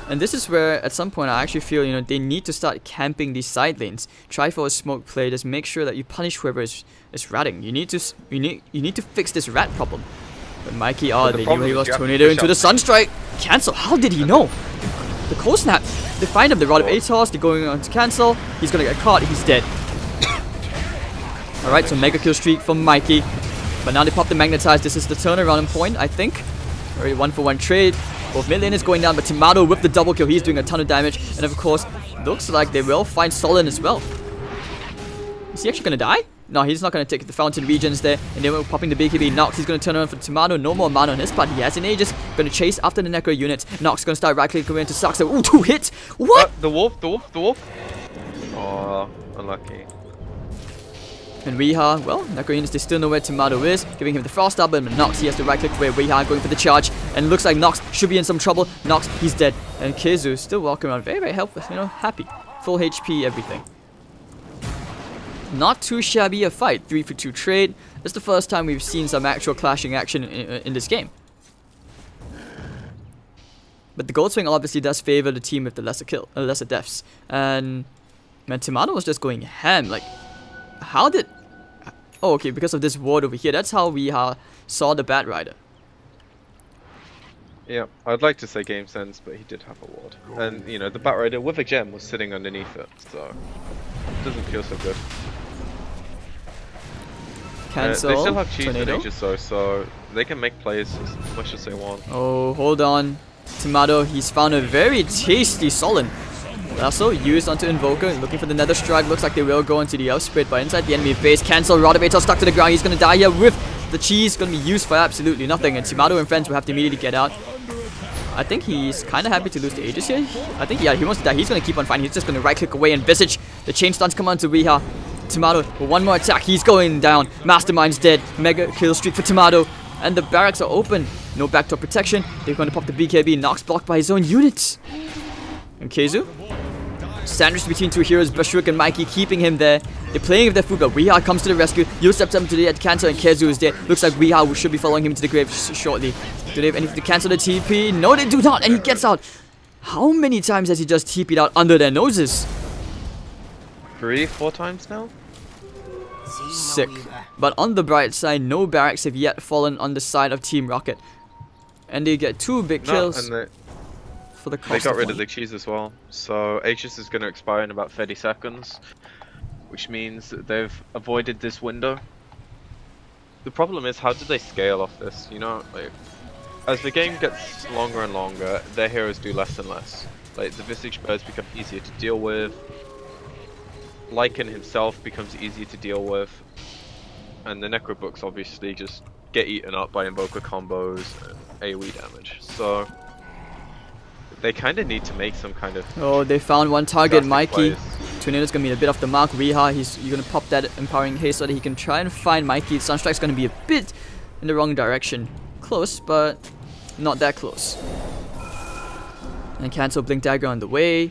And this is where, at some point, I actually feel, they need to start camping these side lanes. Try for a smoke play, just make sure that you punish whoever is ratting. You need to fix this rat problem. But Mikey, they knew he was Tornado into the Sunstrike. Cancel, how did he know? The cold snap. They find him, the Rod of Atos, they're going on to Cancel. He's gonna get caught, he's dead. Alright, so mega kill streak from Mikey. But now they pop the Magnetize, this is the turnaround point, I think. Already 1-for-1 trade. Both mid lane is going down, but Tomato with the double kill, he's doing a ton of damage. And of course, looks like they will find Solon as well. Is he actually gonna die? No, he's not gonna take the Fountain Regions there. And they were popping the BKB. Nox, he's gonna turn around for Tomato. No more mana on his part. He has an Aegis. Gonna chase after the Necro units. Nox gonna start right clicking into Saxo. Ooh, 2 hits! What? The wolf. Oh, unlucky. And Weeha, well, Necro units, they still know where Tomato is, giving him the Frost Double, but Nox, he has to right click away. Weeha going for the charge, and looks like Nox should be in some trouble. Nox, he's dead. And Keizu still walking around, very, very helpless, happy. Full HP, everything. Not too shabby a fight, 3-for-2 trade. It's the first time we've seen some actual clashing action in this game. But the gold swing obviously does favor the team with the lesser deaths. And man, Tomato was just going ham, like, how did... Oh, okay, because of this ward over here. That's how we saw the Batrider. Yeah, I'd like to say game sense, but he did have a ward. And, the Batrider with a gem was sitting underneath it, so... It doesn't feel so good. Cancel. They still have cheese and Aegis though, so they can make plays as much as they want. Oh, hold on. Tomato, he's found a very tasty Solon. Also used onto Invoker, looking for the Nether Strike. Looks like they will go into the Elsprit, but inside the enemy base. Cancel, Rotovator stuck to the ground. He's gonna die here with the cheese. Gonna be used for absolutely nothing. And Tomato and friends will have to immediately get out. I think he's kind of happy to lose the Aegis here. I think, yeah, he wants to die. He's gonna keep on fighting. He's just gonna right click away and Visage. The chain stuns come on to Weeha. Tomato with one more attack. He's going down. Mastermind's dead. Mega kill streak for Tomato. And the barracks are open. No backdoor protection. They're going to pop the BKB. Nox blocked by his own units. And Keizu sandwiched between two heroes, Bashuk and Mikey, keeping him there. They're playing with their food, but Weeha comes to the rescue. Yu steps up to the cancel, and Keizu is there. Looks like Weeha should be following him to the grave shortly. Do they have anything to cancel the TP? No, they do not, and he gets out. How many times has he just TP'd out under their noses? 3, 4 times now? Sick. But on the bright side, no barracks have yet fallen on the side of Team Rocket. And they get 2 big kills. And for the cost they got rid of one. the cheese as well. So Aegis is going to expire in about 30 seconds. Which means that they've avoided this window. The problem is, how do they scale off this? You know, like, as the game gets longer and longer, their heroes do less and less. Like, the Visage Birds become easier to deal with. Lycan himself becomes easier to deal with. And the Necrobooks obviously just get eaten up by Invoker combos and AoE damage. So they kind of need to make some kind of... Oh, they found one target, Mikey. Plays. Tornado's gonna be a bit off the mark. Weeha, you're gonna pop that empowering haste so that he can try and find Mikey. Sunstrike's gonna be a bit in the wrong direction. Close, but not that close. And cancel Blink Dagger on the way.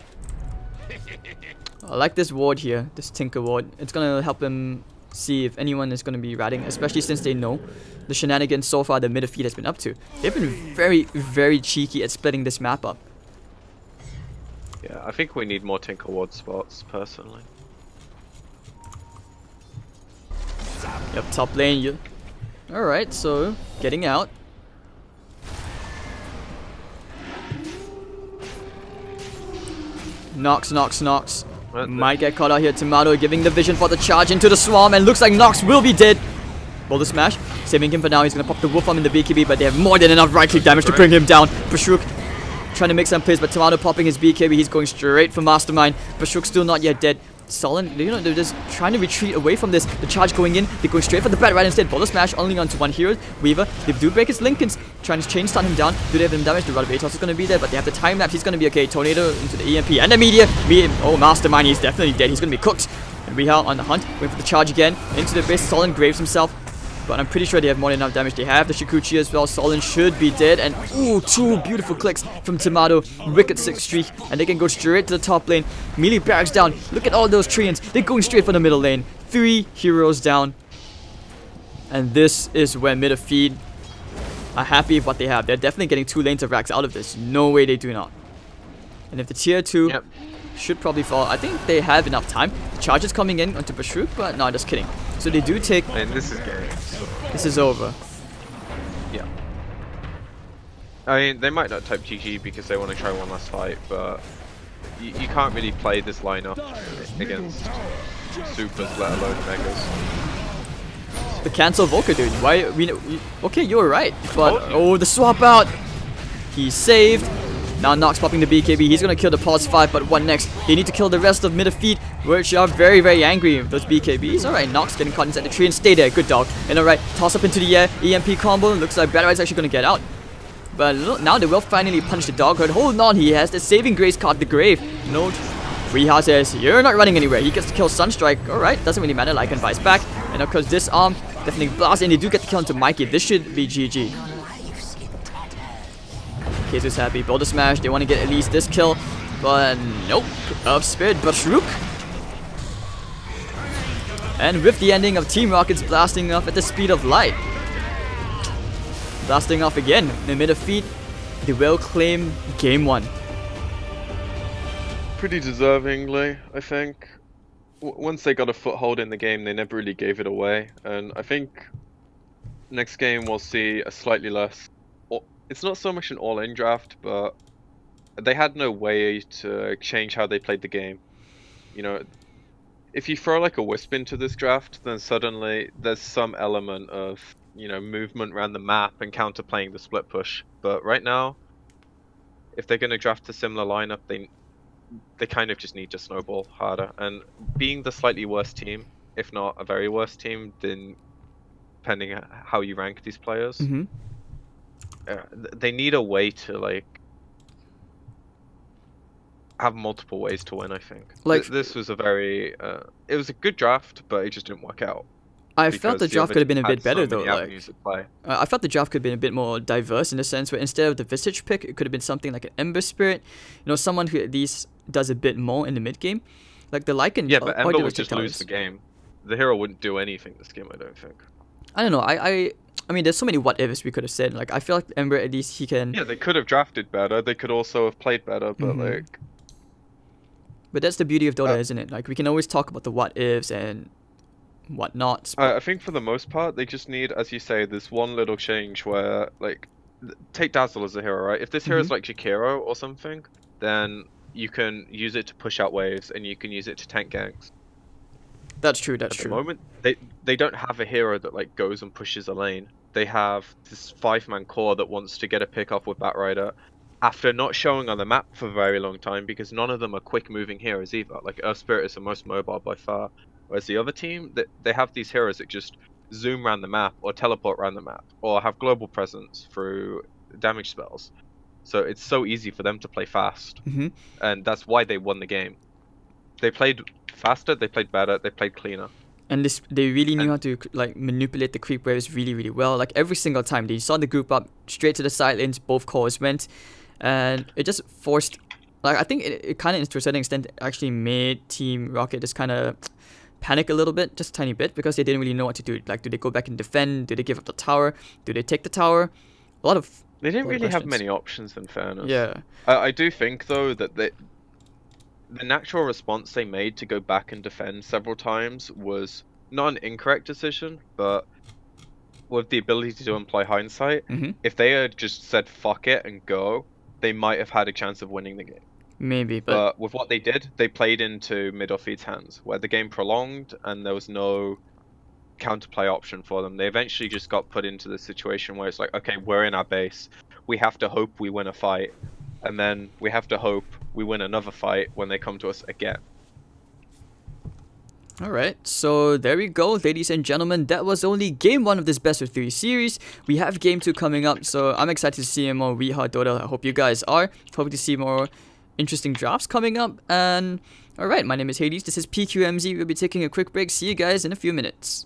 I like this ward here, this Tinker ward. It's gonna help him see if anyone is gonna be ratting, especially since they know the shenanigans so far that MidOrFeed has been up to. They've been very, very cheeky at splitting this map up. Yeah, I think we need more Tinker ward spots, personally. Yep, top lane. You. Alright, so getting out. Nox. Might get caught out here. Tomato giving the vision for the charge into the swarm, and looks like Nox will be dead. Boulder smash, saving him for now. He's gonna pop the wolf arm in the BKB, but they have more than enough right click damage to bring him down. Bashuk trying to make some plays, but Tomato popping his BKB. He's going straight for Mastermind. Bashuk still not yet dead. Sullen, you know, they're just trying to retreat away from this. The charge going in, they're going straight for the bat right instead. Boulder smash only onto one hero, Weaver. They do break his Lincolns, trying to chain stun him down. Do they have him damage? The Rod of Atos is going to be there, but they have the time lapse. He's going to be okay. Tornado into the EMP and the meteor. Oh, Mastermind, he's definitely dead. He's going to be cooked. And Weeha on the hunt, waiting for the charge again. Into the base, Sullen graves himself. But I'm pretty sure they have more than enough damage. They have the Shikuchi as well. Sullen should be dead. And ooh, 2 beautiful clicks from Tomato. Wicked 6 streak. And they can go straight to the top lane. Melee barracks down. Look at all those treants. They're going straight for the middle lane. 3 heroes down. And this is where MidOrFeed are happy with what they have. They're definitely getting 2 lanes of racks out of this. No way they do not. And if the tier 2 should probably fall, I think they have enough time. The charge is coming in onto Bashuk, but no, just kidding. So they do take... And this is game. This is over. Yeah. I mean, they might not type GG because they want to try one last fight, but you can't really play this lineup against supers, let alone megas. The cancel Volker, dude. Why? Okay, you were right, but oh, the swap out. He's saved. Now Nox popping the BKB. He's gonna kill the pause 5, but what next? They need to kill the rest of MidOrFeed, which are very, very angry with those BKBs. Alright, Nox getting caught inside the tree and stay there. Good dog. And alright, toss up into the air. EMP combo. Looks like Batteride's actually gonna get out. But now they will finally punch the dog herd. Hold on, he has the saving grace card, the grave. No. Weeha says, you're not running anywhere. He gets to kill Sunstrike. Alright, doesn't really matter. Lycan buys back. And of course, this arm definitely blasts, and they do get the kill into Mikey. This should be GG. Keizu's happy. Boulder smash. They want to get at least this kill. But nope. Of Spirit Bashuk. And with the ending of Team Rocket's blasting off at the speed of light. Blasting off again. In MidOrFeed, they will claim Game 1. Pretty deservingly, I think. Once they got a foothold in the game, they never really gave it away. And I think next game we'll see a slightly less... It's not so much an all-in draft, but they had no way to change how they played the game. You know, if you throw like a Wisp into this draft, then suddenly there's some element of, you know, movement around the map and counterplaying the split push. But right now, if they're going to draft a similar lineup, they kind of just need to snowball harder. And being the slightly worse team, if not a very worse team, then depending on how you rank these players, they need a way to like have multiple ways to win. I think like this was a very it was a good draft, but it just didn't work out. I felt the draft could have been a bit better though. I felt the draft could have been a bit more diverse in the sense where instead of the Visage pick, it could have been something like an Ember Spirit, you know, someone who at least does a bit more in the mid game, like the Lycan. Yeah, but Ember would just lose the game. The hero wouldn't do anything this game, I don't think. I don't know. I mean, there's so many what ifs we could have said. Like I feel like Ember at least he can. Yeah, they could have drafted better. They could also have played better, but like. But that's the beauty of Dota, isn't it? Like we can always talk about the what ifs and whatnots. I think for the most part, they just need, as you say, this one little change where, like, take Dazzle as a hero, right? If this hero is like Jakiro or something, then you can use it to push out waves, and you can use it to tank ganks. That's true. That's true. At the moment, they don't have a hero that like goes and pushes a lane. They have this 5-man core that wants to get a pick off with Batrider, after not showing on the map for a very long time, because none of them are quick-moving heroes either. Like Earth Spirit is the most mobile by far. Whereas the other team, they have these heroes that just zoom around the map or teleport around the map or have global presence through damage spells. So it's so easy for them to play fast. And that's why they won the game. They played faster, they played better, they played cleaner. And they really knew how to like manipulate the creep waves really, really well. Like every single time they saw the group up, straight to the side lanes, both cores went. And it just forced, like I think it kind of to a certain extent actually made Team Rocket just kind of panic a little bit, just a tiny bit, because they didn't really know what to do. Like, do they go back and defend? Do they give up the tower? Do they take the tower? A lot of they didn't really have many options, in fairness. Yeah, I do think though that the natural response they made to go back and defend several times was not an incorrect decision, but with the ability to employ hindsight, if they had just said fuck it and go, they might have had a chance of winning the game. Maybe, but with what they did, they played into MidOrFeed's hands, where the game prolonged and there was no counterplay option for them. They eventually just got put into the situation where it's like, okay, we're in our base, we have to hope we win a fight, and then we have to hope we win another fight when they come to us again. Alright, so there we go, ladies and gentlemen. That was only game 1 of this best of 3 series. We have game 2 coming up, so I'm excited to see more Hard Dota. I hope you guys are. Hoping to see more interesting drafts coming up. And alright, my name is Hades, this is PQMZ. We'll be taking a quick break. See you guys in a few minutes.